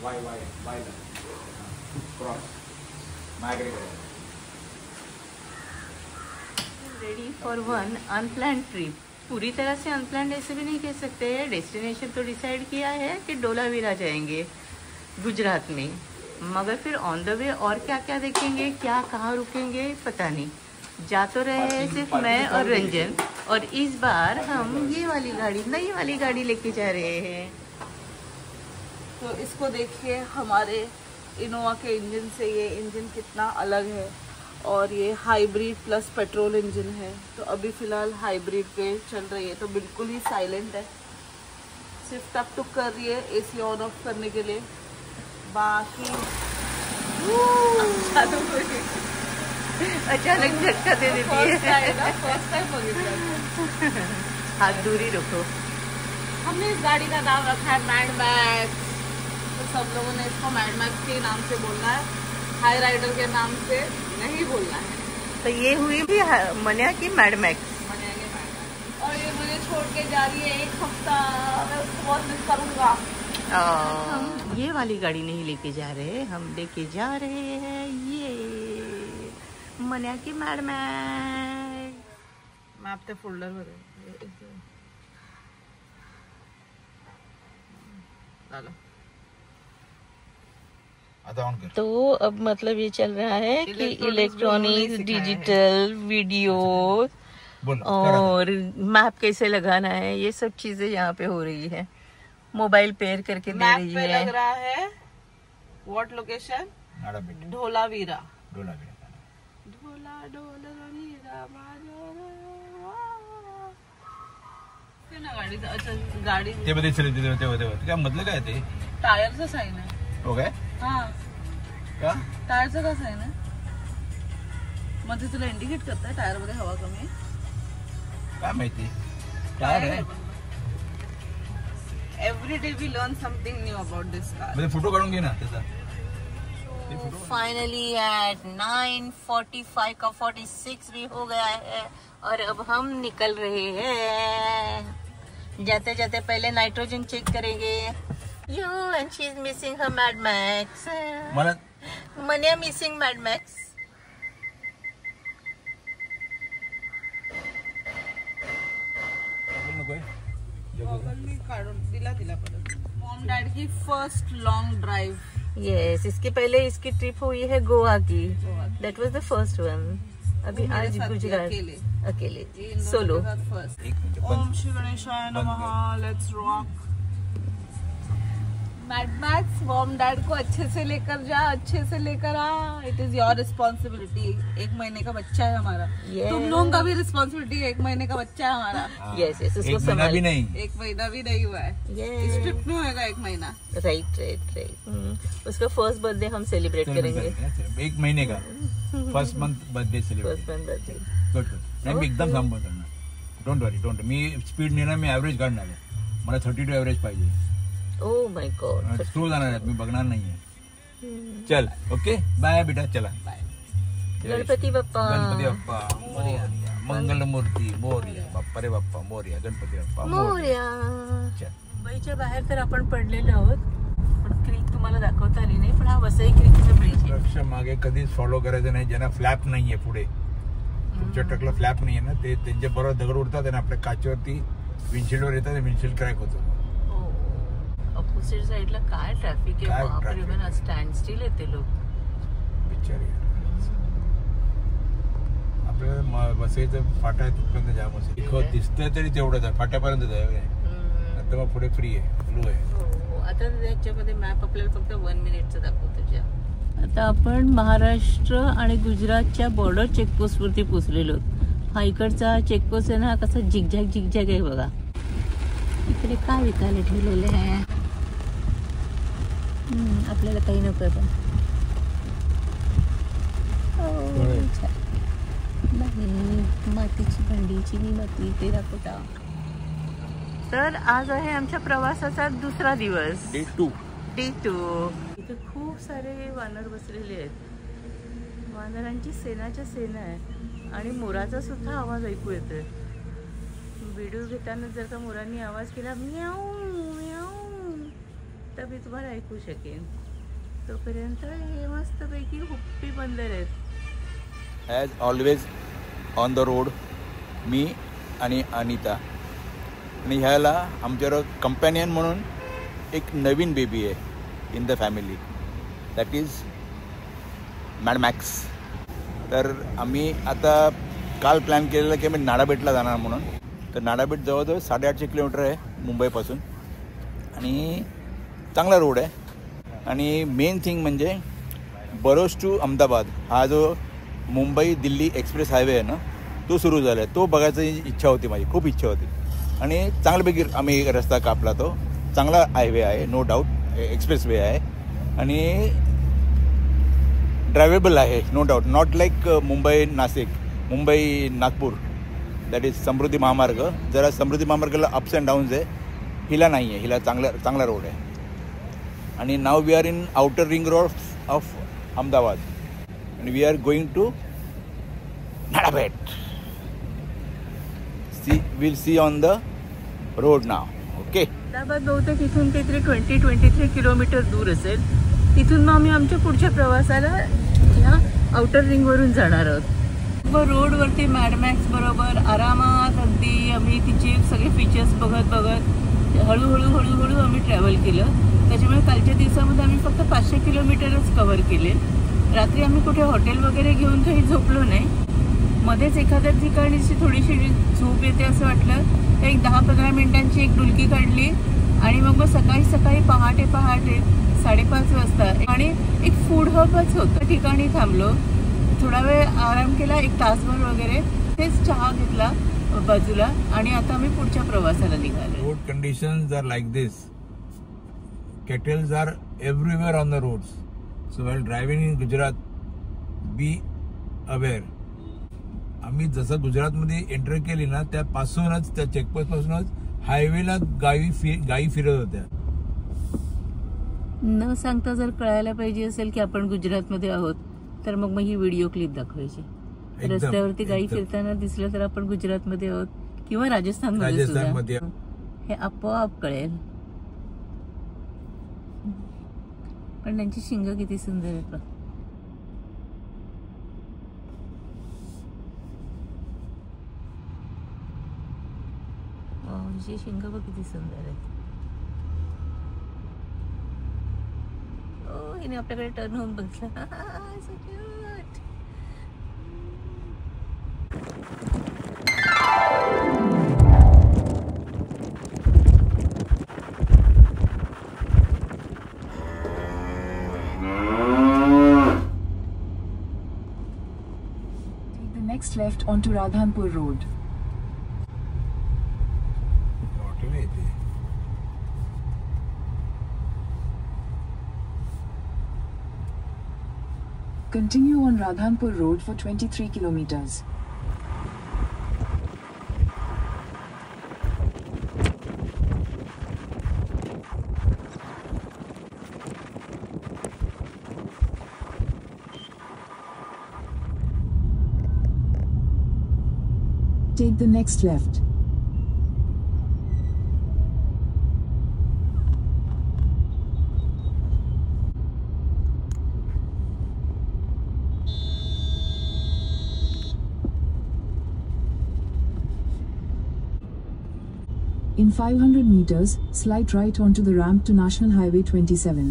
Wai cross migrate. Ready for one unplanned trip. पूरी तरह से अनप्लान ऐसे भी नहीं कह सकते हैं। डेस्टिनेशन तो डिसाइड किया है कि डोलावीरा जाएंगे गुजरात में, मगर फिर ऑन द वे और क्या क्या देखेंगे, क्या कहाँ रुकेंगे पता नहीं। जा तो रहे हैं सिर्फ मैं और रंजन, और इस बार हम ये वाली गाड़ी, नई वाली गाड़ी लेके जा रहे हैं। तो इसको देखिए, हमारे इनोवा के इंजन से ये इंजन कितना अलग है, और ये हाइब्रिड प्लस पेट्रोल इंजन है। तो अभी फ़िलहाल हाइब्रिड पे चल रही है, तो बिल्कुल ही साइलेंट है, सिर्फ टक टुक कर रही है एसी ऑन ऑफ करने के लिए। बाकी अचानक झटका दे देती है। फर्स्ट टाइम हाथ दूरी रखो। हमने इस गाड़ी का नाम रखा है मैड मैक्स। तो सब लोगों ने इसको मैड मैक्स के नाम से बोलना है, हाई राइडर के नाम से नहीं बोलना है। तो ये हुई भी मनिया की मैड मैक्स। और ये मुझे छोड़ के जा रही है 1 हफ्ता, मैं उसको बहुत मिस करूंगा। हम ये वाली गाड़ी नहीं लेके जा रहे, हम लेके जा रहे हैं ये मनिया की मैड मैक्स। मैं आपके फोल्डर में डालो। तो अब मतलब ये चल रहा है कि इलेक्ट्रॉनिक्स, डिजिटल, वीडियो और मैप कैसे लगाना है, ये सब चीजें यहाँ पे हो रही है। मोबाइल पेयर करके दे रही है। लग रहा है व्हाट लोकेशन, ढोलावीरा। गाड़ी क्या मतलब काय ते टायरचं साईन आहे। हो काय? हा का टायरचं का साईन आहे? मग ते तुला इंडिकेट करताय टायर मध्ये हवा कमी आहे? काय माहिती टायर आहे। Every day we learn something new about this car. म्हणजे फोटो काढून घे ना त्याचा। फाइनली एट 9:45 का 46 भी हो गया है और अब हम निकल रहे हैं। जाते जाते पहले नाइट्रोजन चेक करेंगे। You and she's missing her Mad Max. Mania missing Mad Max. Maugham dad की फर्स्ट लॉन्ग ड्राइव। Yes, इसके पहले इसकी ट्रिप हुई है गोवा की। That was the first one. अभी आज गुजरात अकेले सोलो। ओम श्री गणेशाय नमः। Let's rock. Mad Max, mom dad को अच्छे से लेकर जा, अच्छे से लेकर आ। It is your responsibility. 1 महीने का बच्चा है हमारा। तुम लोगों का भी रिस्पॉन्सिबिलिटी है, 1 महीने का बच्चा है हमारा। यस यस, उसको 1 महीना भी नहीं, 1 महीना भी नहीं हुआ है। इस ट्रिप में होगा 1 महीना। राइट। उसका फर्स्ट बर्थडे हम सेलिब्रेट करेंगे। 1 महीने का first month birthday celebrate. Good. मी एकदम सांभाळ करणार। Don't worry. मी स्पीड नेणार, मी ऍव्हरेज काढणार आहे। मला 32 ऍव्हरेज पाहिजे। ओह माय गॉड, स्लो जाणार आहे, मी बघणार नाहीये। चल ओके, बाय बेटा, चला बाय। गणपती बाप्पा मोरया, मंगल मूर्ती मोरया, बाप्पा रे बाप्पा मोरया, गणपती बाप्पा मोरया। मुंबईच्या बाहेर तर आपण पडलेलो आहोत, पण क्रीक तुम्हाला दाखवता आली नाही, पण हा वसई क्रीकचा ब्रिज आहे। मागे कधीच फॉलो करायचं नाही ज्यांना फ्लॅप नाहीये पुढे। तुमच्या ट्रकला फ्लॅप नाहीये ना, ते त्यांच्या बरोबर दगड उडतात आणि आपल्या काचेवरती विंडशील्डवर येतात, विंडशील्ड क्रॅक होतो। अपोजिट साइडला काय ट्रॅफिक आहे, बापरे, पण स्टँड स्टिल येते लोक बिचारी। आपल्याला बसायचं फाटा तिथपर्यंत जाम असेल, दिसतंय तरी तेवढंच आहे, फाट्यापर्यंत आहे। आता मग पुढे फ्री आहे, ब्लू आहे। आता त्याच्यामध्ये मॅप आपल्याला फक्त 1 मिनिटचा दाखवतो ज्या। आता आपण महाराष्ट्र आणि गुजरातच्या बॉर्डर चेकपोस्ट वरती पोहोचलेलो। हा इकडचा चेकपोस्ट आहे ना, कसा झिगझॅग आहे बघा। इकडे काय विकायला ठेवलेले आहे, आपल्याला काही नको पण मातीची भांडी, चिनी माती, ते दाखवता। तर आज आहे आमच्या प्रवासाचा दुसरा दिवस, डे 2। इथे खूप सारे वानर बसलेले आहेत, वानरांची सेनाच्या सेना आहे आणि मोराचा सुद्धा आवाज ऐकू येतोय। व्हिडिओ घेताना जर का मोरांनी आवाज केला म्याऊ म्याऊ, तर मी तुम्हाला ऐकू शकेन. तोपर्यंत हे मस्तपैकी हुप्पी बंदर आहेत. As always on the road मी आणि अनिता. आणि ह्याला आमच्यावर कंपॅनियन म्हणून एक नवीन बेबी आहे in the family, that is Mad Max. तर आम्ही आता काल प्लॅन केलेलं की आम्ही नाडाबेटला जाणार म्हणून. तर नाडाबेट जवळजवळ 850 किलोमीटर आहे मुंबईपासून आणि चांगला रोड आहे. आणि मेन थिंग म्हणजे बरोस टू अहमदाबाद हा जो मुंबई दिल्ली एक्सप्रेस हायवे आहे ना, तो सुरू झाला आहे. तो बघायची इच्छा होती माझी, खूप इच्छा होती. आणि चांगल्यापैकी आम्ही रस्ता कापला. तो चांगला हायवे आहे, नो डाऊट, एक्सप्रेस वे आहे आणि ड्रायवेबल आहे, no doubt. Not like Mumbai Nashik, Mumbai Nagpur, that is Samruddhi Mahamarg. जरा समृद्धी महामार्गाला अप्स अँड डाऊन्स आहे, हिला नाही आहे. हिला चांगला रोड आहे. आणि नाव we are in outer ring road of Ahmedabad and we are going to Nadabet. We'll see on the road now. Okay. Ahmedabad बहुतेक इथून काहीतरी 20-23 किलोमीटर दूर असेल. तिथून मग आम्ही आमच्या पुढच्या प्रवासाला ह्या आउटर रिंगवरून जाणार आहोत. व रोडवरती मॅडमॅक्स बरोबर आरामात अगदी आम्ही तिचे सगळे फीचर्स बघत हळूहळू आम्ही ट्रॅव्हल केलं. त्याच्यामुळे कालच्या दिवसामध्ये आम्ही फक्त 500 किलोमीटरच कव्हर केले. रात्री आम्ही कुठे हॉटेल वगैरे घेऊन काही झोपलो नाही. मध्येच एखाद्या ठिकाणीची थोडीशी झोप येते असं वाटलं तर एक 10-15 मिनिटांची एक डुलकी काढली आणि मग सकाळी पहाटे 5:30 वाजता आणि एक फूड हबच होतं ठिकाणी थांबलो. थोडा वेळ आराम केला, एक तासभर वगैरे, तेच चहा घेतला बाजूला आणि आता आम्ही पुढच्या प्रवासाला निघालो. Road conditions are like this. Cattles are everywhere on the roads. So while driving in Gujarat, be aware. आम्ही जसं गुजरातमध्ये एंटर केली ना त्यापासूनच, त्या चेकपोस्ट पासूनच हायवेला गायी फिरत होत्या. न सांगता जर कळायला पाहिजे असेल की आपण गुजरातमध्ये आहोत तर मग ही व्हिडिओ क्लिप दाखवायची. रस्त्यावरती गायी फिरताना दिसलं तर आपण गुजरातमध्ये आहोत किंवा राजस्थानमध्ये हे आपोआप कळेल. पण त्यांची शिंग किती सुंदर आहेत बघ. हिची शिंग बघ किती सुंदर आहेत. हिने आपल्याकडे टर्न होऊन बघितलं. So cute. Next left onto Radhanpur Road. Continue on Radhanpur Road for 23 kilometers. Take the next left. In 500 meters, slide right onto the ramp to National Highway 27.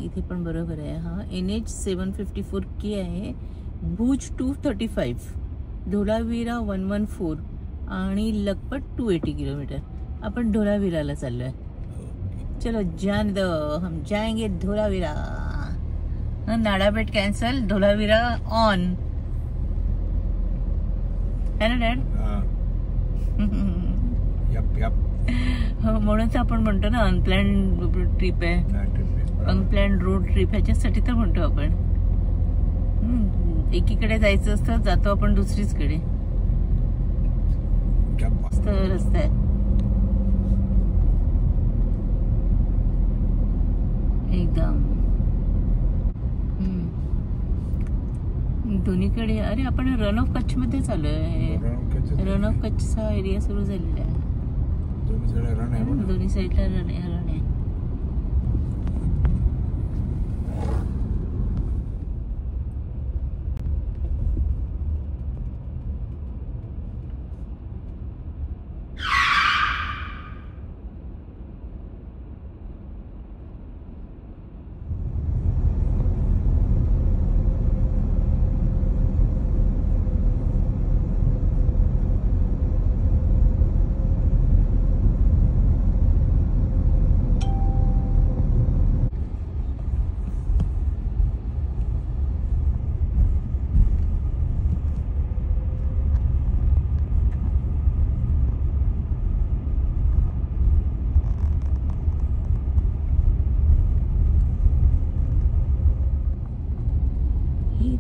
इथे पण बरोबर आहे. हा NH 754K आहे. भुज 235, धोलावीरा 114 आणि लखपत 280 किलोमीटर. आपण धोलावीराला चाललोय. चलो जान दो, हम जाएंगे धोलावीरा. नाडाबेट कॅन्सल, धोलावीरा ऑन है ना डॅड? म्हणून तर आपण म्हणतो ना अनप्लॅन्ड ट्रिप आहे, अनप्लॅन्ड रोड ट्रिप, ह्याच्यासाठी तर म्हणतो आपण. एकीकडे जायचं असतं, जातो आपण दुसरीचकडे. मस्त रस्ता आहे एकदम. दोन्हीकडे. अरे आपण रन ऑफ कच्छ मध्ये चालू आहे. रन ऑफ कच्छचा एरिया सुरू झालेला आहे. दोन्ही साईडला रण आहे.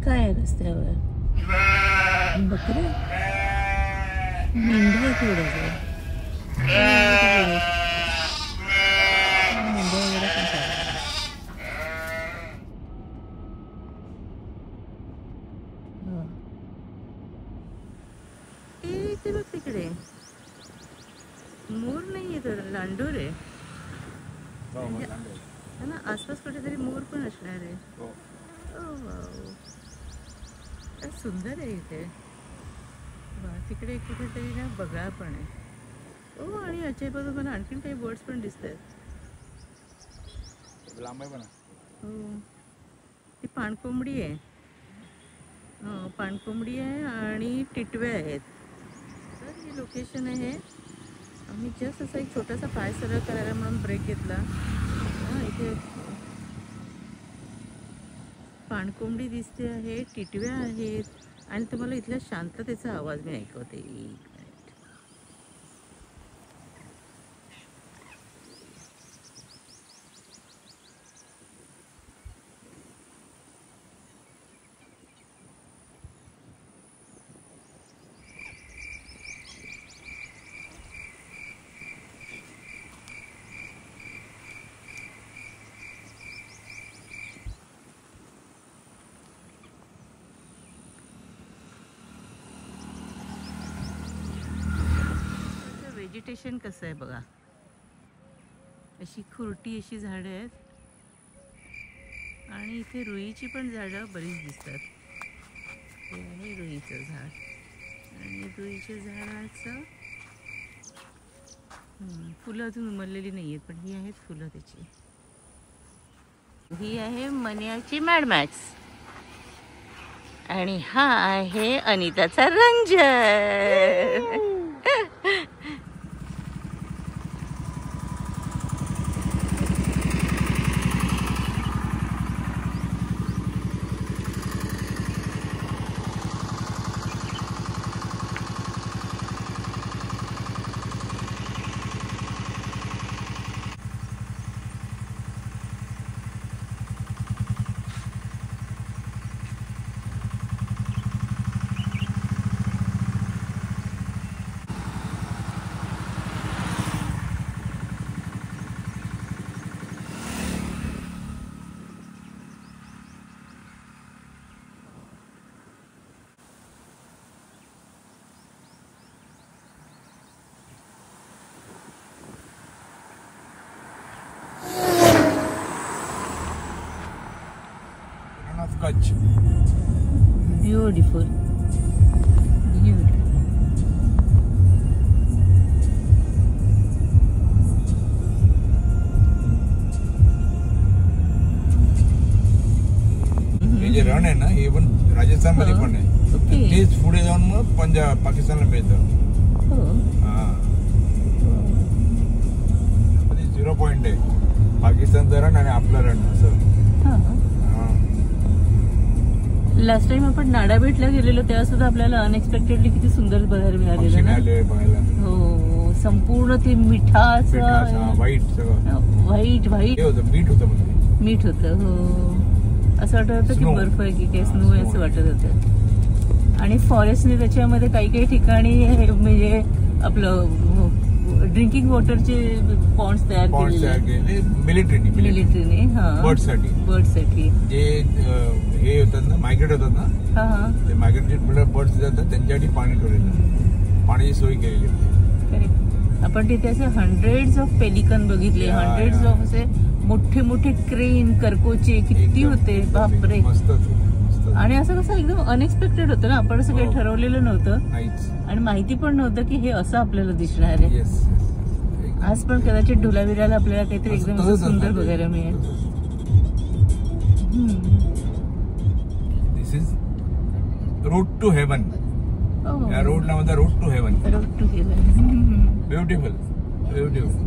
काय आहे रस्त्यावर? बकऱ्या, मेंढ्या थोडस मेंढ्या वगैरे पण इथे बघ तिकडे मोर नाहीये तर लांडोर आहे ना. आसपास कुठेतरी मोर पण असणार आहे. सुंदर आहे इथे. तिकडे कुठेतरी ना बगळा पण आहे. हो आणि याच्या बाजूला मला आणखीन काही बर्ड्स पण दिसत आहेत. हो ती पाणकोंबडी आहे. पाणकोंबडी आहे आणि टिटव्या आहेत. तर ही लोकेशन आहे. आम्ही जस्ट असा एक छोटासा पाय सरळ करायला म्हणून ब्रेक घेतला. इथे पाणकोंबडी दिसते आहे, टिटव्या आहेत आणि तुम्हाला इथल्या शांततेचा आवाज मी ऐकवते. व्हेजिटेशन कसं आहे बघा. अशी खुरटी अशी झाडं आहेत आणि इथे रुईची पण झाडं बरीच दिसतात. हे आहे रुईचं झाड आणि रुईच्या झाडाचं फुलं अजून उमरलेली नाही आहेत पण ही आहेत फुलं त्याची. ही आहे मन्याची मॅडमॅक्स आणि हा आहे अनिताचा रंजन. Kutch. Beautiful. हे जे रण आहे ना हे पण राजस्थान मध्ये पण आहे. तेच पुढे जाऊन मग पंजाब पाकिस्तानला मिळतं. झिरो पॉइंट आहे पाकिस्तानचं रण आणि आपलं रण असं. लास्ट टाइम आपण नाडाबेटला गेलेलो तेव्हा सुद्धा आपल्याला अनएक्सपेक्टेडली किती सुंदर बघायला मिळालेलं ना. हो संपूर्ण ते मिठाचं व्हाईट सगळं व्हाईट मीठ होतं. हो असं वाटत होतं की बर्फ आहे की काय स्नो आहे असं वाटत होतं. आणि फॉरेस्टने त्याच्यामध्ये काही काही ठिकाणी म्हणजे आपलं ड्रिंकिंग वॉटरचे पॉन्ड्स तयार केलेले मिलिटरीने. हा, बर्डसाठी जे हे होतात ना, मायग्रेट होतात ना, हा, ते मायग्रेटेड बर्ड्स जातात त्यांच्यासाठी पाणी ठेवलेलं, पाण्याची सोय केलेली होती. करेक्ट. आपण तिथे असे हंड्रेड्स ऑफ पेलिकन बघितले, हंड्रेड्स ऑफ असे मोठे मोठे क्रेन, करकोचे किती होते, बापरे. आणि असं कसं एकदम अनएक्सपेक्टेड होतं ना, आपण असं काही ठरवलेलं नव्हतं आणि माहिती पण नव्हतं की हे असं आपल्याला दिसणार आहे. आज पण कदाचित ढोलावीराला आपल्याला काहीतरी एकदम असं सुंदर बघायला मिळेल. This is road to heaven. या रोड नाव होता road to heaven. Road to heaven. Beautiful, beautiful.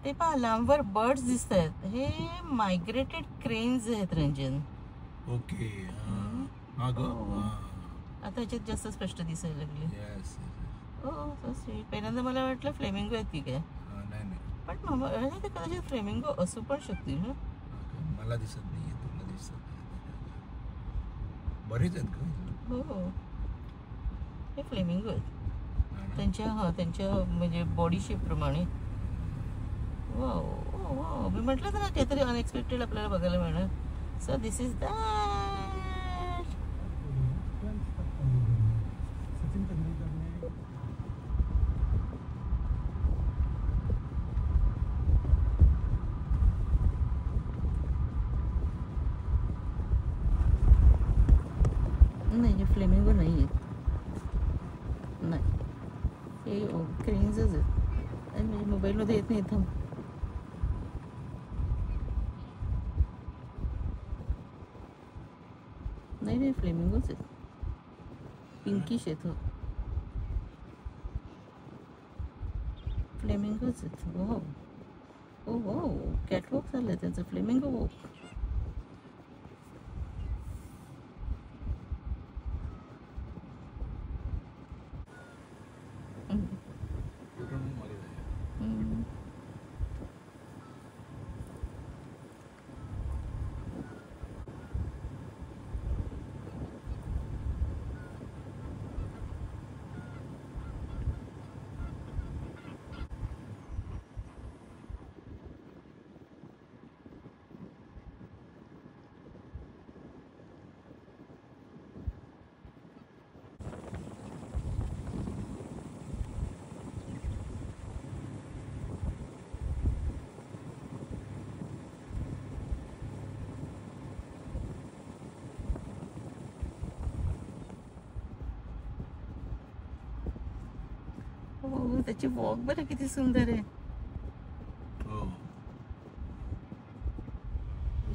ते पहा लांबवर बर्ड्स दिसत आहेत, हे मायग्रेटेड क्रेन्स आहेत रंजन. ओके. आता याच्यात जास्त स्पष्ट दिसायला लागले. पहिल्यांदा मला वाटलं फ्लेमिंगो आहेत की काय, पण ते कदाचित फ्लेमिंगो असू पण शकतील. मला दिसत नाही, तुला दिसत बरेच आहेत का? हो, हे फ्लेमिंगो आहेत त्यांच्या म्हणजे बॉडी शेप प्रमाणे. वाव, मी म्हटलं तर ना काहीतरी अनएक्सपेक्टेड आपल्याला बघायला मिळणार. So this is that. नाही, हे फ्लेमिंगो नाही आहे. नाही, हे क्रेन्सच आहेत. म्हणजे मोबाईलमध्ये येत नाही. थांब. नाही नाही, फ्लेमिंगोच आहेत. पिंकिश आहेत. हो, फ्लेमिंगोच आहेत. हो हो हो, कॅटवॉक झालं आहे त्यांचं. Flamingo walk. हो, त्याची वॉक बरं किती सुंदर आहे.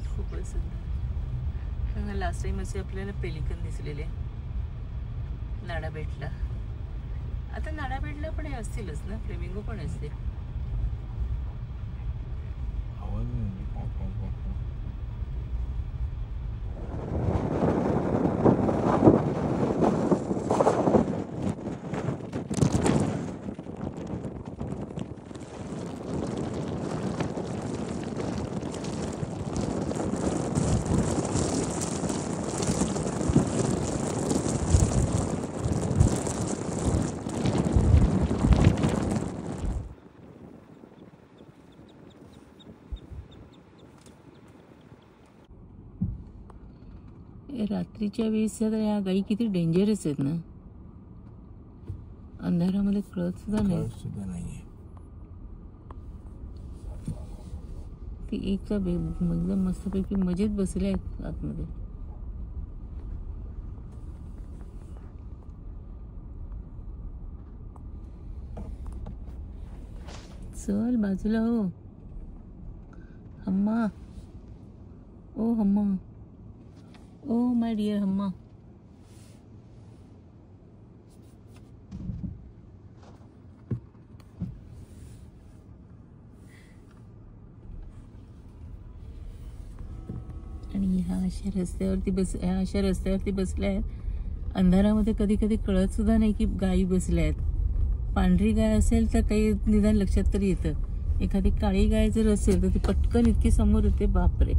खूपच सुंदर. लास्ट टाइम असे आपल्याला पेलिकन दिसलेले नाडाबेटला. आता नाडाबेटला पण हे असतीलच ना, फ्लेमिंगो पण असते. रात्रीच्या वेळेस या गाई किती डेंजरस आहेत ना. अंधारामध्ये कळत सुद्धा नाही. ती एक एकदम मस्तपैकी मजेत बसले आहेत आतमध्ये. चल बाजूला हो. हम्मा, ओ हम्मा, ओ माय डिअर हम्मा. आणि ह्या अशा रस्त्यावरती बसल्या आहेत. अंधारामध्ये कधी कधी कळत सुद्धा नाही की गायी बसल्या आहेत. पांढरी गाय असेल तर काही निदान लक्षात तरी येतं. एखादी काळी गाय जर असेल तर ती पटकन इतकी समोर येते, बापरे.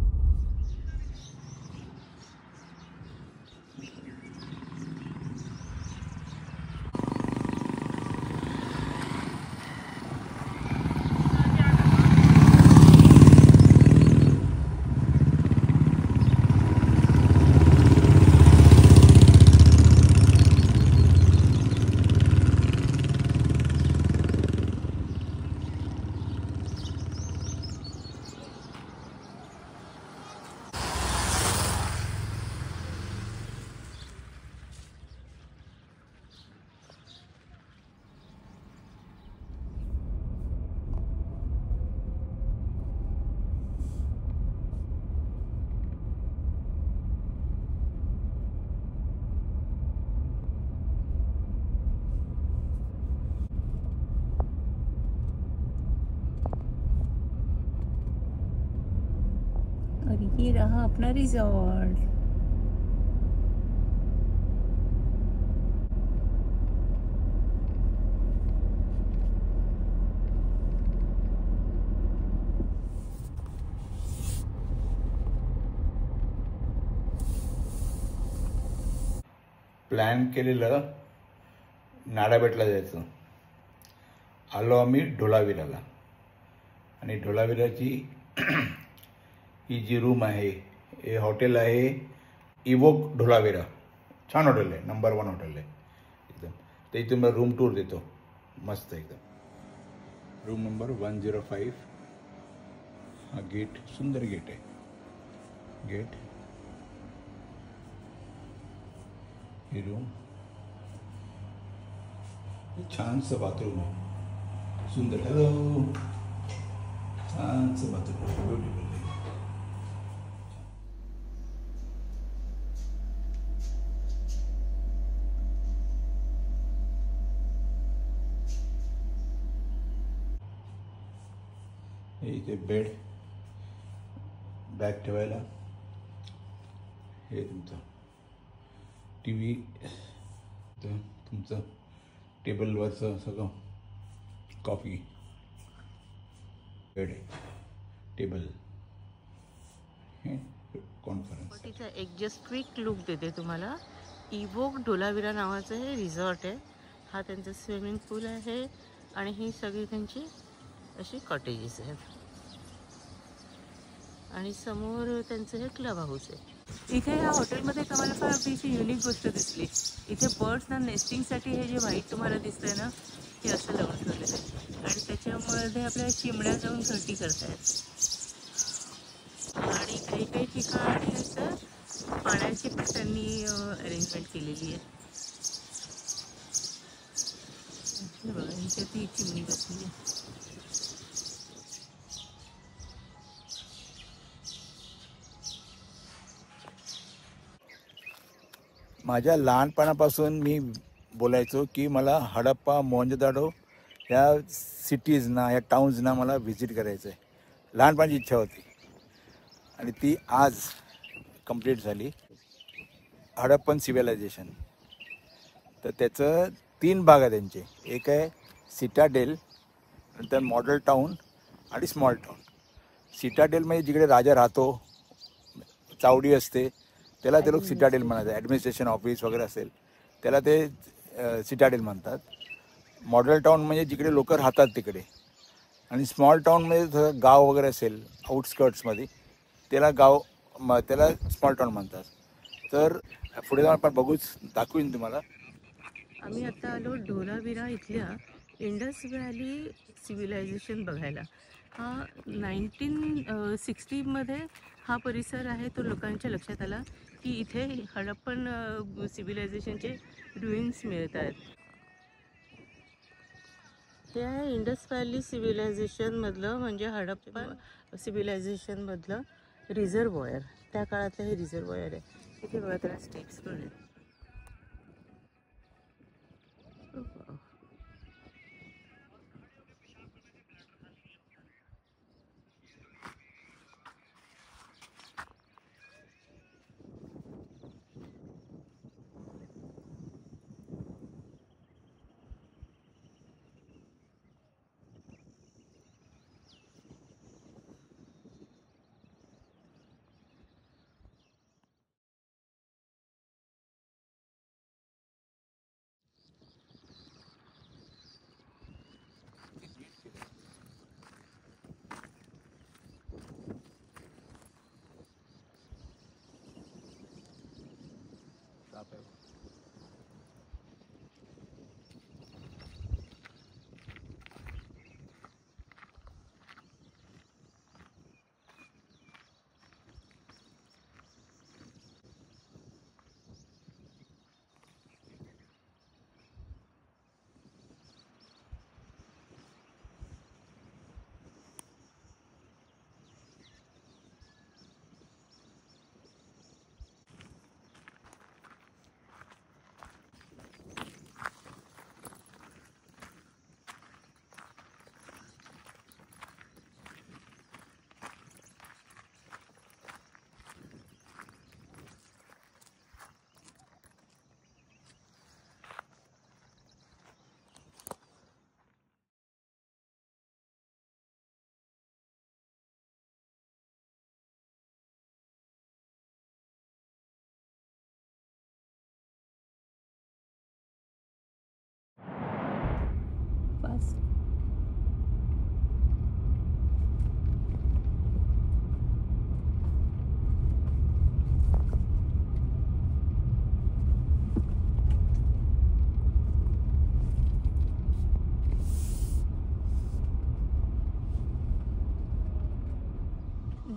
और ये रहा अपना रिजॉर्ट. प्लॅन केलेलं नाडाबेटला जायचं. आलो आम्ही ढोलावीराला. आणि ढोलावीराची ही जी रूम आहे, हे हॉटेल आहे इवोक ढोलावीरा. छान हॉटेल आहे, नंबर 1 हॉटेल आहे एकदम. तर इथे मला रूम टूर देतो, मस्त एकदम. Room number 105. हा गेट, सुंदर गेट आहे. गेट हे रूम, छानसं बाथरूम आहे, सुंदर. हॅलो, छानसं बाथरूम, ब्युटिफुल. इथे बेड, बॅग ठेवायला, हे तुमचं टी व्ही, तुमचं टेबलवरचं सगळं कॉफी, बेड, टेबल, हे कॉन्फरन्स. तिचा एक जस्ट क्विक लुक देते तुम्हाला. इवोक डोलाविरा नावाचं हे रिसॉर्ट आहे. हा त्यांचा स्विमिंग पूल आहे आणि ही सगळी त्यांची अशी कॉटेजेस आहेत आणि समोर त्यांचं हे क्लब हाऊस आहे. इथे या हॉटेलमध्ये आम्हाला फार अतिशय युनिक गोष्ट दिसली. इथे बर्ड्सना नेस्टिंगसाठी हे जे व्हाईट तुम्हाला दिसतंय ना, हे असं लावून ठेवलेलं आहे आणि त्याच्यामध्ये आपल्या चिमण्या जाऊन घरटी करतायत. आणि काही काही ठिकाणी असं पाण्याची पण त्यांनी अरेंजमेंट केलेली आहे. बघा, इथे ती चिमणी बसली आहे. माझ्या लहानपणापासून मी बोलायचो की मला हडप्पा, मोहनजोदाडो ह्या सिटीजना, या टाउन्सना मला व्हिजिट करायचं आहे. लहानपणाची इच्छा होती आणि ती आज कंप्लीट झाली. हडप्पन सिव्हिलायझेशन, तर त्याचं 3 भाग आहे त्यांचे. एक आहे सिटाडेल, नंतर मॉडेल टाऊन आणि स्मॉल टाऊन. सिटाडेल म्हणजे जिकडे राजा राहतो, चावडी असते, त्याला ते लोक सिटाडेल म्हणतात. ॲडमिनिस्ट्रेशन ऑफिस वगैरे असेल त्याला ते सिटाडेल म्हणतात. मॉडेल टाऊन म्हणजे जिकडे लोक राहतात तिकडे. आणि स्मॉल टाऊन म्हणजे गाव वगैरे असेल आउटस्कर्ट्समध्ये, त्याला स्मॉल टाऊन म्हणतात. तर पुढे जाऊन आपण दाखवीन तुम्हाला. आम्ही आता आलो डोलाविरा इथल्या इंडस व्हॅली सिव्हिलायझेशन बघायला. हा 1960मध्ये हा परिसर आहे तो लोकांच्या लक्षात आला की इथे हडप्पन सिव्हिलायझेशनचे रुईन्स मिळत आहेत. हे आहे इंडस व्हॅली सिव्हिलायझेशनमधलं, म्हणजे हडप्पन सिव्हिलायझेशनमधलं रिझर्वॉयर. त्या काळातलं हे रिझर्वॉयर आहे. इथे बघा, त्याला स्टेप्स पण आहेत. बस.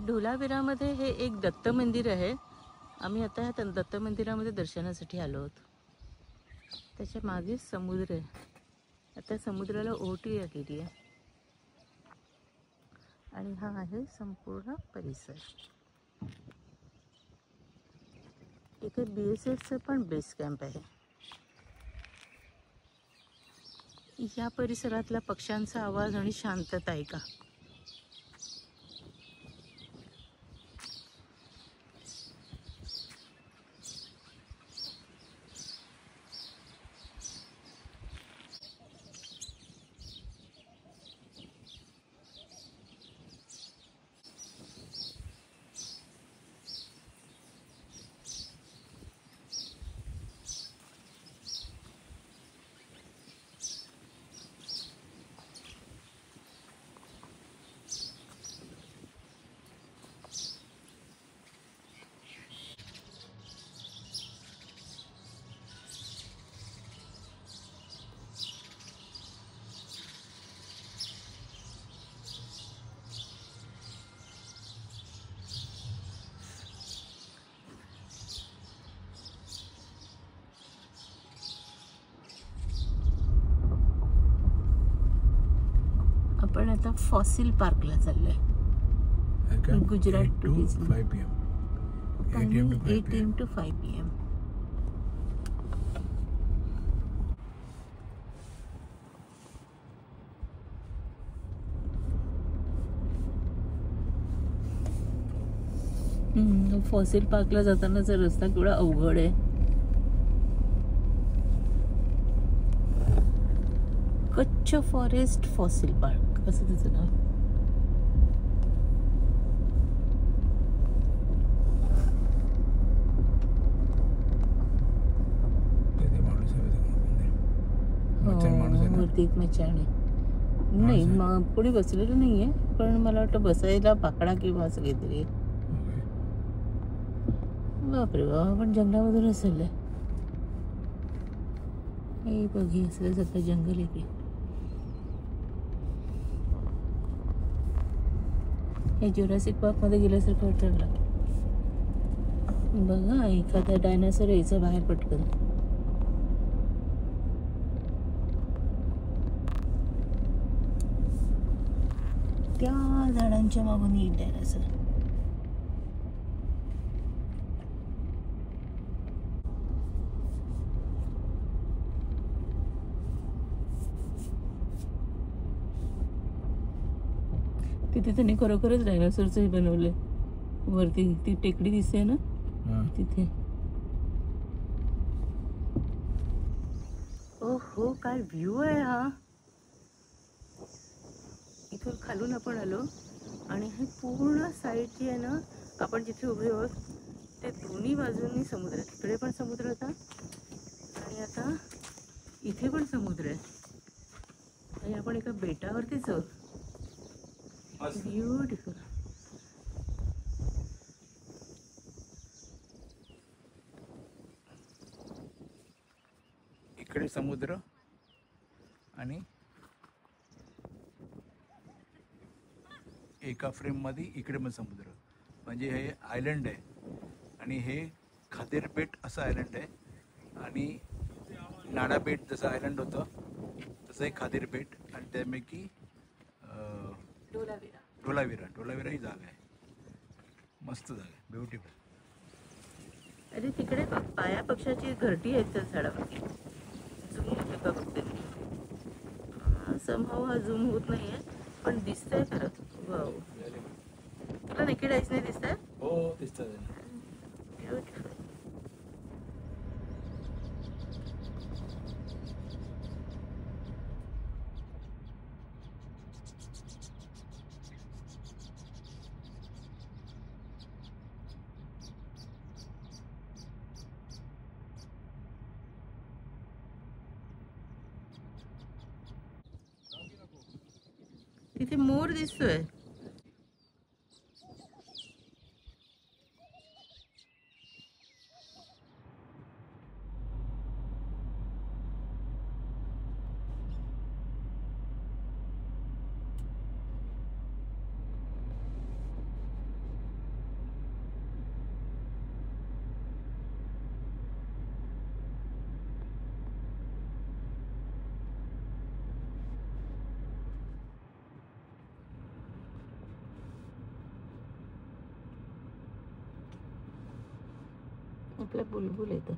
डोलाविरामध्ये हे एक दत्त मंदिर आहे. आम्ही आता ह्या दत्त मंदिरामध्ये दर्शनासाठी आलो आहोत. त्याच्या मागे समुद्र आहे. आता समुद्राला ओटी गेली आहे आणि हा आहे संपूर्ण परिसर. इथे BSFचं पण बेस कॅम्प आहे. या परिसरातला पक्ष्यांचा आवाज आणि शांतता ऐका. आपण आता फॉसिल पार्कला चाललोय. Gujarat tourism. 5 PM. 8 AM to 5 PM. Fossil पार्कला जातानाचा रस्ता केवढा अवघड आहे. कच्छ फॉरेस्ट फॉसिल पार्क असं त्याचं नाव. वरती एक मचाण आहे. नाही मग पुढे बसलेलं नाहीये, पण मला वाटतं बसायला बाकडा किंवा असं काहीतरी. बापरे बाबा, पण जंगलामधून असेल. हे बघी असं सगळं जंगल इकडे. हे जुरासिक पार्क मध्ये गेल्यासारखं वाटतं मला. बघा एखादा डायनासोर यायचा बाहेर पटकन. त्या झाडांच्या मागून येईल डायनासोर. तिथे त्यांनी खरोखरच डायनासोरचं हे बनवलंय. वरती ती टेकडी दिसते ना तिथे. ओहो काय व्ह्यू आहे हा. इथून खालून आपण आलो आणि हे पूर्ण साईड जी आहे ना, आपण जिथे उभे आहोत ते दोन्ही बाजूंनी समुद्र. तिकडे पण समुद्र होता आणि आता इथे पण समुद्र आहे आणि आपण एका बेटावरतीच आहोत. ब्युटिफुल. इकडे समुद्र आणि एका फ्रेम मध्ये इकडे पण समुद्र. म्हणजे हे आयलंड आहे आणि हे खातेर बेट असं आयलंड आहे. आणि नाडा बेट जसं आयलंड होतं तसं एक खातेर बेट. आणि त्यापैकी ढोलावीरा ही जागा आहे. मस्त जागा आहे, ब्युटिफुल. अरे तिकडे पाया पक्षाची घरटी आहेत त्या झाडावरती. झूम होते का बघते. समहाव हा झूम होत नाहीये पण दिसतंय खरं. वाव, तुला नेकेड आईज नाही दिसतंय? हो दिसतंय. ब्युटिफुल. तिथे मोर दिसतोय. आपल्या बुलबुल येतं.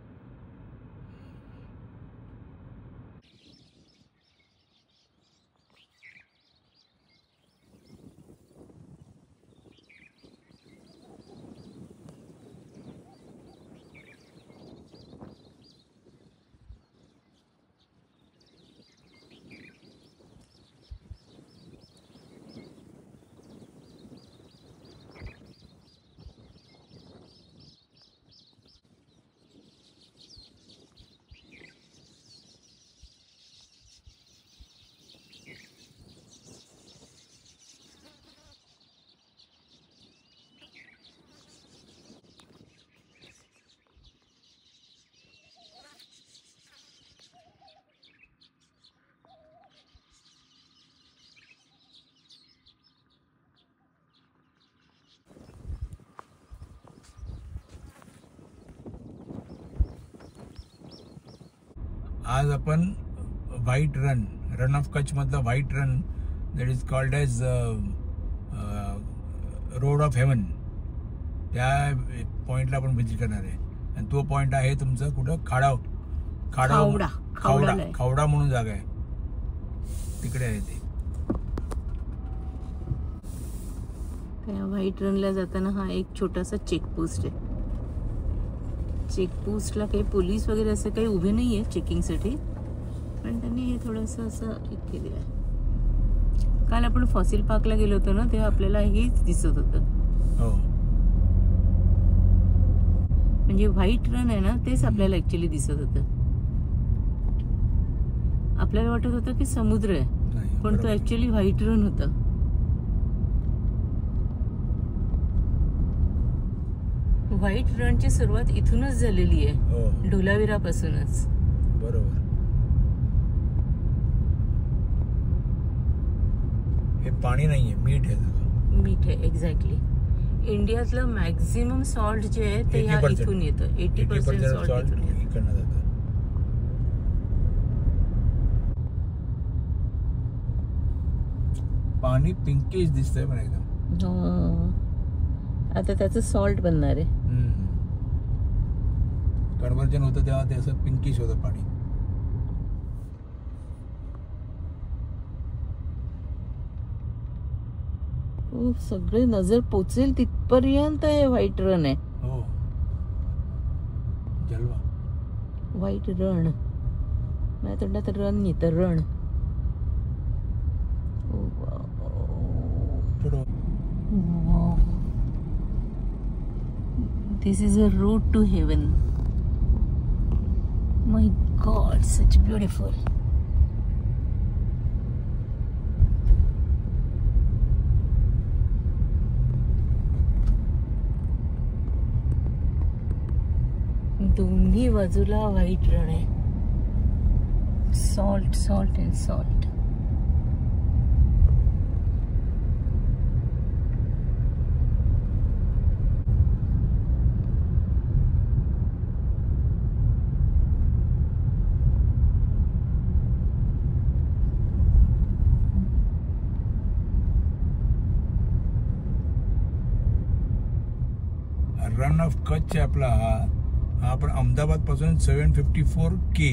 आज आपण व्हाईट रन ऑफ कच्छ मधला white Rann that is called as road of heaven, त्या पॉइंटला आपण व्हिजिट करणार आहे. आणि तो पॉइंट आहे तुमचा कुठं खावडा म्हणून जागा आहे, तिकडे आहे ते. त्या व्हाईट रनला जाताना हा एक छोटासा चेकपोस्ट आहे. चेकपोस्टला काही पोलीस वगैरे असं काही उभे नाही आहे चेकिंगसाठी, पण त्यांनी हे थोडंसं असं एक केलं आहे. काल आपण फॉसिल पार्कला गेलो होतो ना, तेव्हा आपल्याला हेच दिसत होतं. हो, म्हणजे व्हाईट रन आहे ना, तेच आपल्याला ऍक्च्युली दिसत होतं. आपल्याला वाटत होतं की समुद्र आहे, पण तो ऍक्च्युली व्हाईट रन होता. व्हाईट रनची सुरुवात इथूनच झालेली आहे, ढोलावीरा पासूनच. बरोबर. हे पाणी नाहीये, मीठ आहे. मीठ आहे, एक्झॅक्टली. इंडियातलं मॅक्झिमम सॉल्ट जे आहे ते ह्या इथून येतं. 80% सॉल्ट इकडनं जातं. पाणी पिंकिश दिसतंय पण एकदम. आता त्याचं सॉल्ट बनणार आहे. कन्व्हर्जन होतं तेव्हा ते असं पिंकिश होतं पाणी. सगळे नजर पोचेल तिथपर्यंत हे व्हाईट रन आहे. हो, जलवा. व्हाईट रण, माझ्या तोंडात रन येतं, रण. This is a road to heaven. My God, such beautiful. दोन्ही बाजूला व्हाईट रण आहे. Salt, salt and salt. Run of Kutch आहे आपला हा. आपण अहमदाबाद पासून 754 K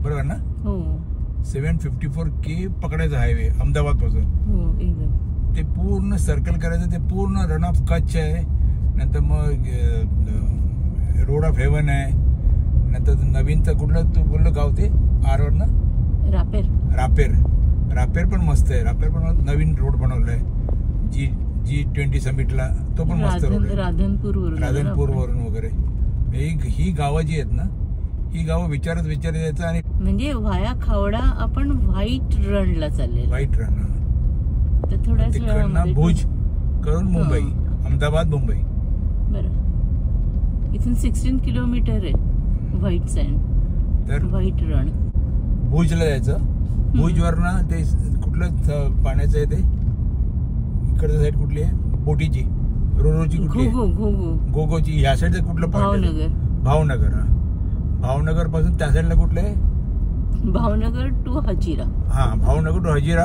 बरोबर ना? हो, 754 K पकडायचा हायवे अहमदाबाद पासून. हो, एकदम. ते पूर्ण सर्कल करायचं, ते पूर्ण रन ऑफ कच्छ आहे. नंतर मग रोड ऑफ हेवन आहे. नंतर नवीनचं कुठलं तू बोललं गाव ते आरवर ना, रापेर पण मस्त आहे. रापेर पण नवीन रोड बनवलाय G20 समिटला, तो पण मस्त रोड आहे. राधनपूर वरून वगैरे ही गावं जी आहेत ना, ही गावं विचारत यायचं. आणि म्हणजे व्हाया खावडा आपण व्हाईट रणला चालले. व्हाईट रण तर थोड्याच वेळामध्ये भुज करून मुंबई, अहमदाबाद मुंबई. बरं, इथून 16 किलोमीटर आहे व्हाईट सँड. तर व्हाईट रण भुजला जायचं. भुजवरनं ते कुठलं पाण्याचं आहे ते, इकडच्या साईड कुठली आहे, बोटीची, रोरोची कुठली, गोगोची. ह्या साईडचं कुठलं, भावनगर. भावनगर पासून त्या साईडला कुठलं आहे, भावनगर टू हजिरा. हा, भावनगर टू हजिरा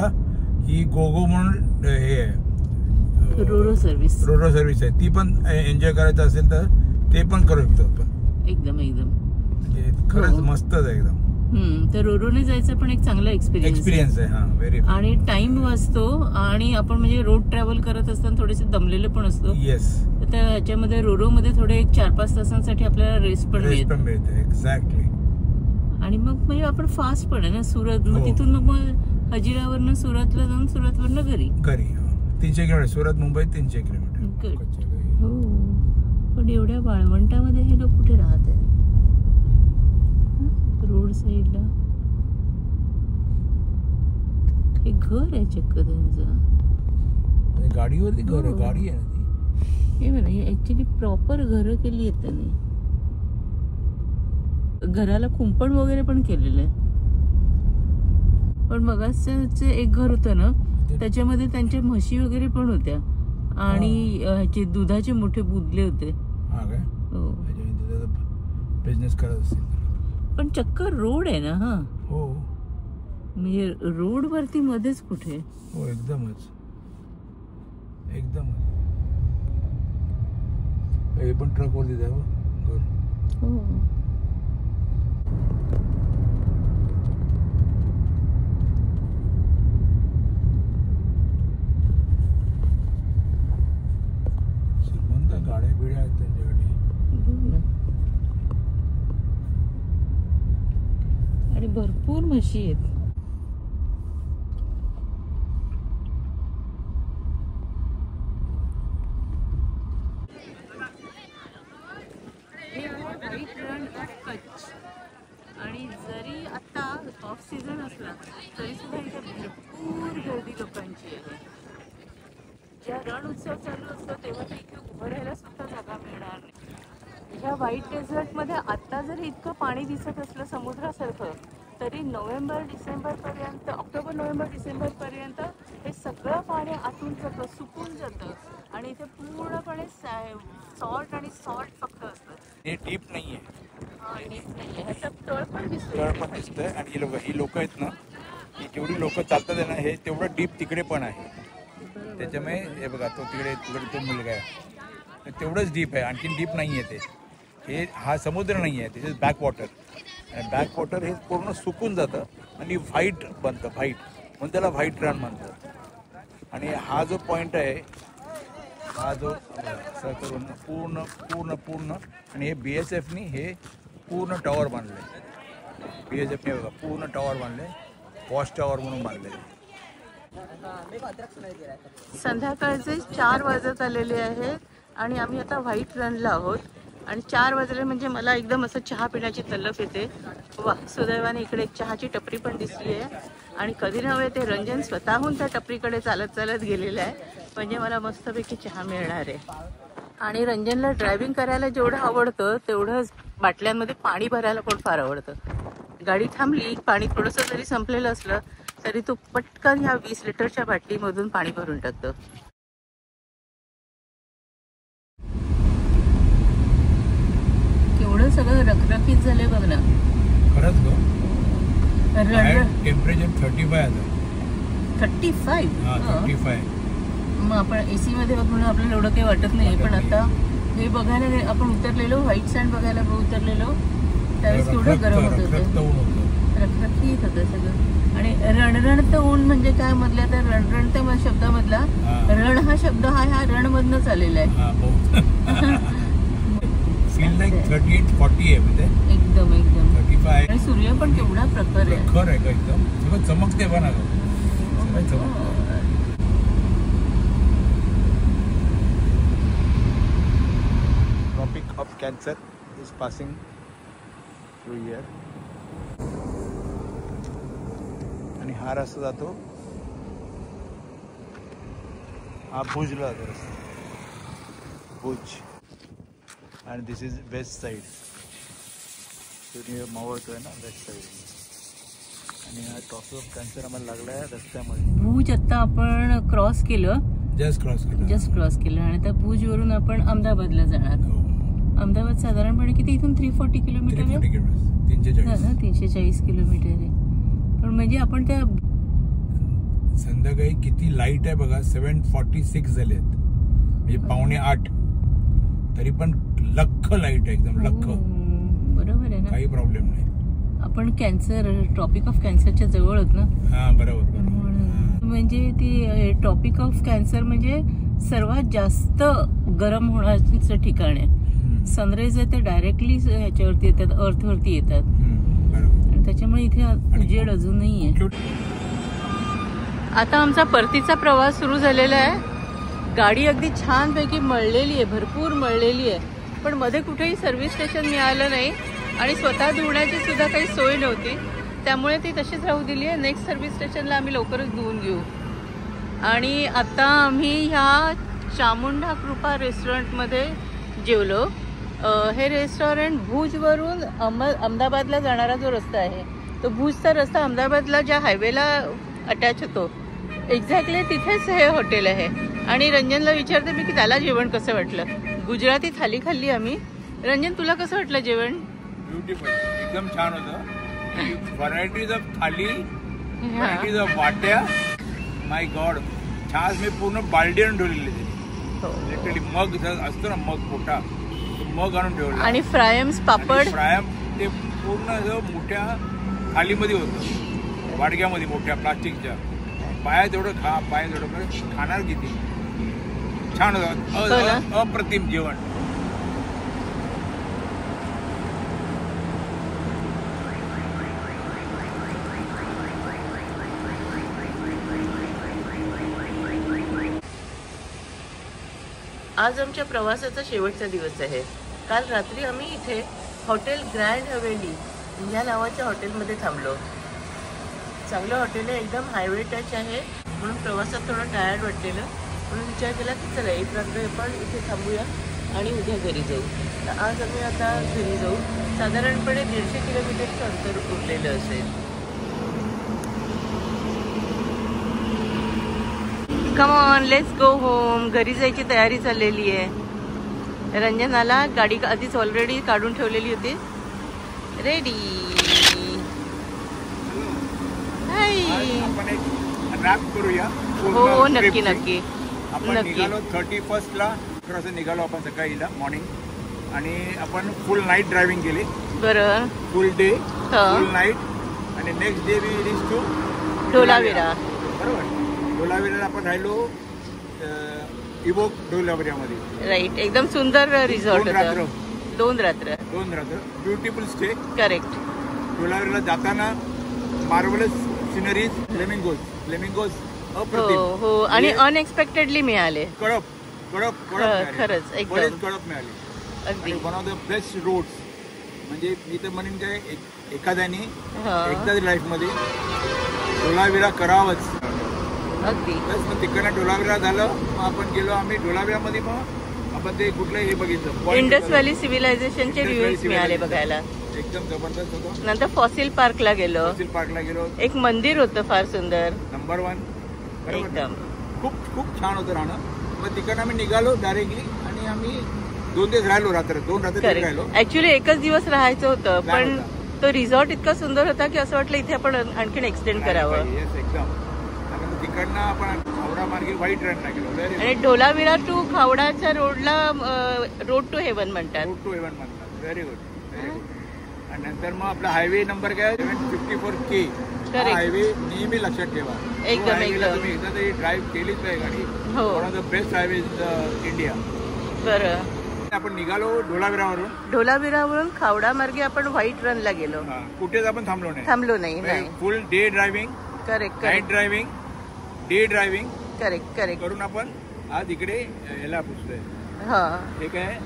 ही गोगो म्हणून हे आहे, रोरो सर्व्हिस आहे. ती पण एन्जॉय करायचं असेल तर ते पण करू शकतो आपण. एकदम एकदम म्हणजे खरंच मस्तच आहे एकदम. तर रोरोने जायचं पण एक चांगला एक्सपिरियन्स आहे. हा, व्हेरी. आणि टाइम वाचतो आणि आपण म्हणजे रोड ट्रॅव्हल करत असताना थोडेसे दमलेले पण असतो. येस. तर ह्याच्यामध्ये रोरो मध्ये थोडे 4-5 तासांसाठी आपल्याला रेस्ट पण मिळते. एक्झॅक्टली. आणि मग म्हणजे आपण फास्ट पण आहे ना सुरत, मग तिथून मग हजिरावरनं सुरतला जाऊन सुरतवरनं घरी 300 किलोमीटर. सुरत मुंबई 300 किलोमीटर. हो, पण एवढ्या वाळवंटामध्ये हे लोक कुठे राहत आहेत रोड साईडला? एक घर आहे चक्क त्यांचं. गाडीवरती घर आहे. गाडी आहे ना ती. हे म्हणा ऍक्च्युली प्रॉपर घरं केली आहेत त्यांनी. घराला कुंपण वगैरे पण केलेलं आहे. पण मगाच एक घर होतं ना, त्याच्यामध्ये त्यांच्या म्हशी वगैरे पण होत्या आणि ह्याचे दुधाचे मोठे बुदले होते. हो, बिझनेस करत असतील. पण चक्क रोड आहे ना. हा, हो, म्हणजे रोड वरती मध्येच कुठे. हो, एकदमच. हे पण ट्रक वरती जावं घर. हो, गाड्या बिड्या आहेत त्यांच्याकडे. आणि भरपूर म्हशी आहेत. हे आहे व्हाईट रण ऑफ कच्छ. आणि जरी आता ऑफ सीझन असला तरी सुद्धा इथे भरपूर गर्दी लोकांची आहे. जेव्हा रण उत्सव चालू असतो तेव्हा तर इथे उभं राहायला सुद्धा जागा मिळणार नाही. ह्या व्हाईट डेझर्टमध्ये आत्ता जरी इतकं पाणी दिसत असलं समुद्रासारखं, तरी ऑक्टोबर, नोव्हेंबर, डिसेंबरपर्यंत हे सगळं पाणी आतून जातं, सुकून जातं आणि इथे पूर्णपणे सॉल्ट आणि सॉल्ट फक्त असतं. हे डीप नाहीये. डीप नाहीये. ह्याचा तळ पण दिसतंय. आणि ही लोक आहेत ना, ही जेवढी लोक चालतात ना, हे तेवढं डीप तिकडे पण आहे. त्याच्यामुळे हे बघा, तो तिकडे तो मुलगा आहे, तेवढंच डीप आहे. आणखीन डीप नाही आहे ते. हा समुद्र नाही आहे, तिथे बॅक वॉटर. आणि बॅक वॉटर हे पूर्ण सुकून जातं आणि व्हाईट बनतं. व्हाईट म्हणून त्याला व्हाईट रण म्हणतात. आणि हा जो पॉईंट आहे, हा जो असं करून पूर्ण पूर्ण पूर्ण आणि हे BSFनी हे पूर्ण टॉवर बांधले. BSFने बघा पूर्ण टॉवर बांधले. वॉच टॉवर म्हणून बांधले. संध्याकाळचे 4 वाजत आलेले आहेत आणि आम्ही आता व्हाईट रनला आहोत. आणि 4 वाजले म्हणजे मला एकदम असं चहा पिण्याची तलफ येते. वा, सुदैवाने इकडे एक चहाची टपरी पण दिसली आहे. आणि कधी नव्हे ते रंजन स्वतःहून त्या टपरीकडे चालत चालत गेलेलं आहे, म्हणजे मला मस्तपैकी चहा मिळणार आहे. आणि रंजनला ड्रायव्हिंग करायला जेवढं आवडतं तेवढंच बाटल्यांमध्ये पाणी भरायला पण फार आवडतं. गाडी थांबली, पाणी थोडंसं जरी संपलेलं असलं तरी तो पटकन ह्या 20 लिटरच्या बाटलीमधून पाणी भरून टाकतो. केवढं सगळं रखरखीत झालंय बघ ना. खरंच गं. टेम्परेचर 35 आहे. 35? हां, 35. मग आपण AC मध्ये म्हणून आपल्याला एवढं काही वाटत नाही. पण आता हे बघायला आपण उतरलेलो, व्हाईट सँड बघायला उतरलेलो त्यावेळेस केवढं गरम होत होतं, रखरखीत होतं सगळं. आणि रणरणतं ऊन म्हणजे काय मधल्या त्या रणरणत्या शब्दामधला रण हा शब्द ह्या रणमधनंच आलेला आहे. फील लाईक 38-40 आहे म्हणजे एकदम 35. आणि सूर्य पण केवढा प्रखर आहे एकदम. सगळं चमकते बना. Tropic of cancer is passing through here. आणि हा रस्ता जातो, हा भुजला जातो रस्ता, भुज. आणि दिस इज वेस्ट साईड. सूर्य मावळतोय ना वेस्ट साईड. आणि हा ट्रॉपिक ऑफ कॅन्सर आम्हाला लागला आहे रस्त्यामध्ये. भुज आता आपण क्रॉस केलं, जस्ट क्रॉस केलं. आणि त्या भुजवरून आपण अहमदाबादला जाणार. अहमदाबाद साधारणपणे किती इथून 340 किलोमीटर आहे. 340 किलोमीटर आहे. पण म्हणजे आपण त्या संध्याकाळी किती लाईट आहे बघा. 7:46 झालेत, म्हणजे 7:45. तरी पण लख लाईट आहे, एकदम लख. काही प्रॉब्लेम नाही. आपण कॅन्सर, ट्रॉपिक ऑफ कॅन्सरच्या जवळ आहोत ना. हा बरोबर. म्हणजे ती ट्रॉपिक ऑफ कॅन्सर म्हणजे सर्वात जास्त गरम होण्याचं ठिकाण आहे. सनराईज आहे ते डायरेक्टली ह्याच्यावरती येतात, अर्थवरती येतात, आणि त्याच्यामुळे इथे उजेड अजूनही आहे. आता आमचा परतीचा प्रवास सुरू झालेला आहे. गाडी अगदी छानपैकी मळलेली आहे, भरपूर मळलेली आहे, पण मध्ये कुठेही सर्व्हिस स्टेशन मिळालं नाही आणि स्वतः धुण्याची सुद्धा काही सोय नव्हती. त्यामुळे ती तशीच राहू दिली आहे. नेक्स्ट सर्व्हिस स्टेशनला आम्ही लवकरच धुवून घेऊ. आणि आता आम्ही ह्या चामुंडा कृपा रेस्टॉरंटमध्ये जेवलो. हे रेस्टॉरंट भुजवरून अहमदाबादला जाणारा जो रस्ता आहे, तो भुजचा रस्ता अहमदाबादला ज्या हायवेला अटॅच होतो, एक्झॅक्टली तिथेच हे हॉटेल आहे. आणि रंजनला विचारते मी की त्याला जेवण कसं वाटलं. गुजराती थाली खाल्ली आम्ही. रंजन, तुला कसं वाटलं जेवण? ब्युटिफुल, एकदम छान होतं. Varieties of thali, varieties of वाट्या. माय गॉड, छान. मी पूर्ण बाल्डी आणून ठेवलेली. लिटरली मग असतो ना, मग मोठा, मग आणून ठेवला. आणि फ्रायम्स, पापड, फ्रायम ते पूर्ण मोठ्या थालीमध्ये होतं, वाडग्यामध्ये मोठ्या प्लास्टिकच्या. पाया तेवढं खा, पाया तेवढं खाणार किती. छान होतं, अप्रतिम जेवण. आज आमच्या प्रवासाचा शेवटचा दिवस आहे. काल रात्री आम्ही इथे हॉटेल ग्रँड हवेली या नावाच्या हॉटेलमध्ये थांबलो. चांगलं हॉटेल आहे, एकदम हायवे टच आहे, म्हणून प्रवासात थोडं टायर्ड वाटलेलं, म्हणून विचार केला की चला एक रात्र आपण इथे थांबूया आणि उद्या घरी जाऊ. तर आज आम्ही आता घरी जाऊ. साधारणपणे 150 किलोमीटरचं अंतर उरलेलं असेल. Come on, let's go home. घरी जायची तयारी चाललेली आहे. रंजनाला गाडी आधीच ऑलरेडी काढून ठेवलेली होती. रेडी. आपण एक रॅप करूया. हो, नक्की नक्की आपण निघालो 31 ला निघालो आपण सकाळी मॉर्निंग, आणि आपण फुल नाईट ड्रायव्हिंग केली. बरं, फुल डे, फुल नाईट, आणि next day we reach to Dholavira. बरोबर. ढोलावीराला आपण राहिलो इवोक ढोलावीरामध्ये. राईट, एकदम सुंदर रिसॉर्ट होतं. 2 रात्र. Beautiful stay. करेक्ट. ढोलावीराला जाताना मार्वलस सिनरीज, फ्लेमिंगोज अप्रतिम. हो, आणि अनएक्सपेक्टेडली मिळाले. कडप खरंच एकदम कडप मिळाले. अगदी one of the best roads. म्हणजे मी तर म्हणेन काय, एखाद्याने एकदाच लाईफमध्ये ढोलावीरा करावंच. अगदी. मग तिकडनं ढोलावीरा झालं, मग आपण गेलो आम्ही ढोलावीरामध्ये. मग आपण ते कुठलं हे बघितलं, इंडस व्हॅली सिव्हिलायझेशनचे व्ह्यूज मिळाले बघायला. एकदम जबरदस्त होतं. नंतर फॉसिल पार्कला गेलो. एक मंदिर होतं फार सुंदर, नंबर 1 एकदम. खूप छान होतं राहणं. मग तिकडनं आम्ही निघालो डायरेक्टली, आणि आम्ही 2 दिवस राहिलो. 2 रात्र राहिलो. ऍक्च्युली एकच दिवस राहायचं होतं, पण तो रिसॉर्ट इतका सुंदर होता की असं वाटलं इथे आपण आणखीन एक्सटेंड करावं. एकदम. तिकडनं आपण खावडा मार्गे व्हाईट रनला गेलो. आणि ढोलावीरा टू खावडाच्या रोडला रोड टू हेवन म्हणतात. Very good. आणि नंतर मग आपला हायवे नंबर काय, 754K. हायवे नेहमी लक्षात ठेवा. एकदम तुम्ही एकदा तरी ड्राईव्ह केलीच आहे गाडी. One of the best highway in India. बरं. आपण निघालो ढोलावीरावरून खावडा मार्गे आपण व्हाईट रनला गेलो. कुठेच आपण थांबलो नाही. फुल day driving. Correct. Night driving, day driving. Correct करून आपण आज इकडे याला पोहोचलोय. हे काय,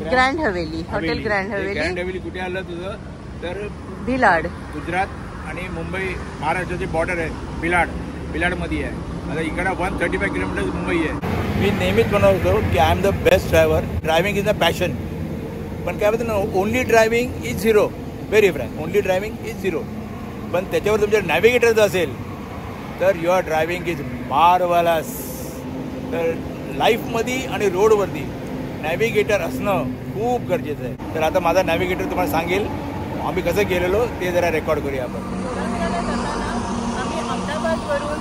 grand Haveli, hotel grand Haveli. कुठे आलं तुझं? तर भिलाड. गुजरात आणि मुंबई महाराष्ट्राची बॉर्डर आहे. भिलाड मध्ये आहे. आता इकडे 135 किलोमीटर मुंबई आहे. मी नेहमीच म्हणतो की I am the best driver. Driving is a passion. पण काय म्हणतो ना, only driving is zero. Very frank, only driving is zero. पण त्याच्यावर तुमच्या नॅव्हिगेटर जर असेल तर युअर ड्रायव्हिंग इज मार्वलस. तर लाईफमध्ये आणि रोडवरती नॅव्हिगेटर असणं खूप गरजेचं आहे. तर आता माझा नॅव्हिगेटर तुम्हाला सांगेल आम्ही कसं गेलेलो ते जरा रेकॉर्ड करूया आपण. आम्ही अहमदाबादवरून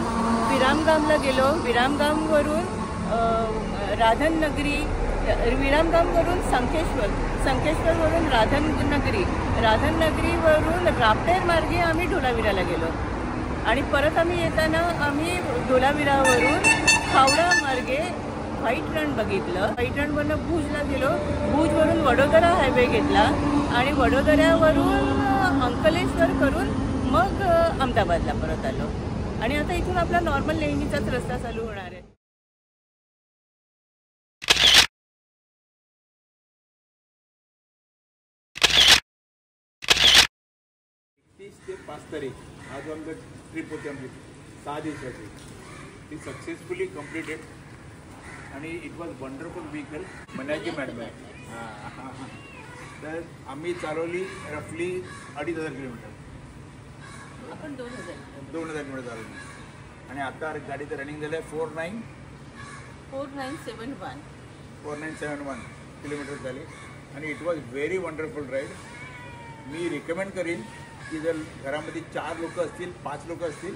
विरामगामला गेलो. विरामगामवरून राधननगरी, विरामगामवरून संकेश्वरवरून राधानगरीवरून रापटेर मार्गे आम्ही धोलावीराला गेलो आणि परत आम्ही येताना आम्ही धोलावीरावरून हावडा मार्गे व्हाईट रण बघितलं. व्हाईट रणवरून भुजला गेलो. भुजवरून वडोदरा हायवे घेतला आणि वडोदऱ्यावरून अंकलेश्वर करून मग अहमदाबादला परत आलो आणि आता इथून आपला नॉर्मल नेहमीचाच रस्ता चालू होणार आहे. 30 ते 5 तारीख आज आमचं ट्रिप होती आमची 6 दिवसाची. ती सक्सेसफुली कम्प्लिटेड आणि इट वॉज वंडरफुल व्हेकल. मनाची मॅडम आहे. तर आम्ही चालवली रफली 2500 किलोमीटर. आपण 2000 किलोमीटर चालवली आणि आता गाडीचं रनिंग झालं आहे 4971 किलोमीटर झाले आणि it was very wonderful ride. Me recommend करीन की जर घरामध्ये 4 लोक असतील 5 लोक असतील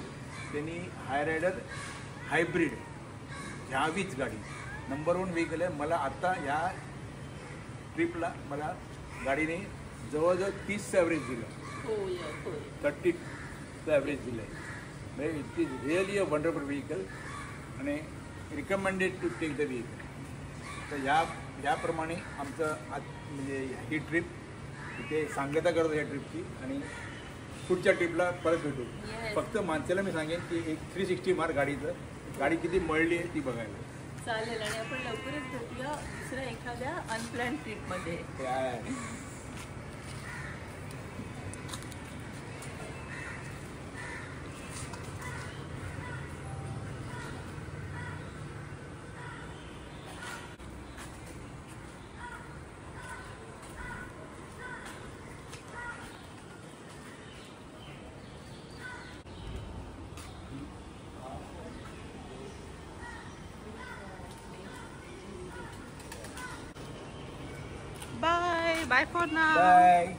त्यांनी हायरायडर हायब्रिड घ्यावीच गाडी. नंबर 1 व्हेकल आहे. मला आत्ता ह्या ट्रिपला मला गाडीने जवळजवळ 30चं ॲव्हरेज दिलं. 30चं ॲव्हरेज दिलं आहे. म्हणजे it is really a wonderful vehicle आणि recommended to take the vehicle. तर ह्याप्रमाणे आमचं आज म्हणजे ही ट्रिप इथे सांगता करतो या ट्रिपची आणि पुढच्या ट्रिपला परत भेटू. फक्त माणसाला मी सांगेन की एक 360 मार गाडीचं. गाडी किती मळली आहे ती बघायला चालेल आणि आपण लवकरच भेटूया दुसऱ्या एखाद्या अनप्लॅन ट्रिपमध्ये. Bye for now. Bye.